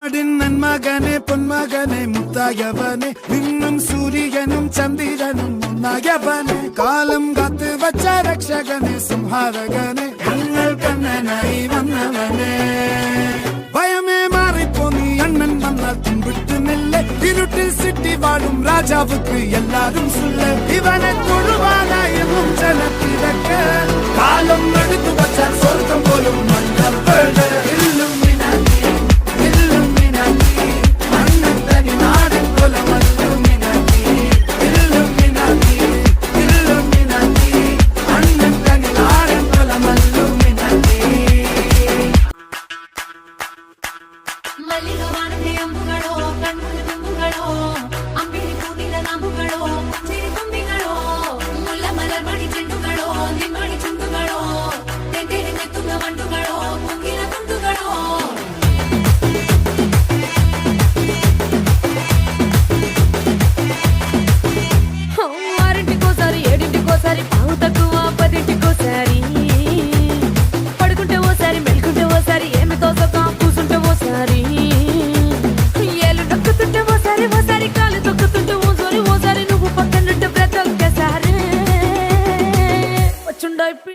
നന്മകനെ പൊന്മകനെ മുത്തായവനെ നിന്നും സൂര്യനും ചന്ദ്രനും ഒന്നായവനെ കാലം കാത്ത് വച്ച രക്ഷകനെ സംഹാരകനെ ഞങ്ങൾ കണ്ണനായി വന്നവനെ ഭയമേ മാറിപ്പോ നീ അണ്ണൻ വന്നാൽ പിൻവിട്ടുന്നില്ല ഇരുട്ടിൽ സിറ്റി വാഴും രാജാവുക്ക് എല്ലാരും സുല്ല ഇവനെ തൊഴുവാനായും ജനത്തിരക്ക് കാലം എടുത്തു വച്ചാൽ സ്വർഗം പോലും മണ്ണപ്പേട് ചെണ്ടുകളോ നിമ്മടി ചുണ്ടുകളോ തെണ്ടിരിഞ്ഞെത്തുന്ന വണ്ടുകളോ മുങ്ങിന തുണ്ടുകളോ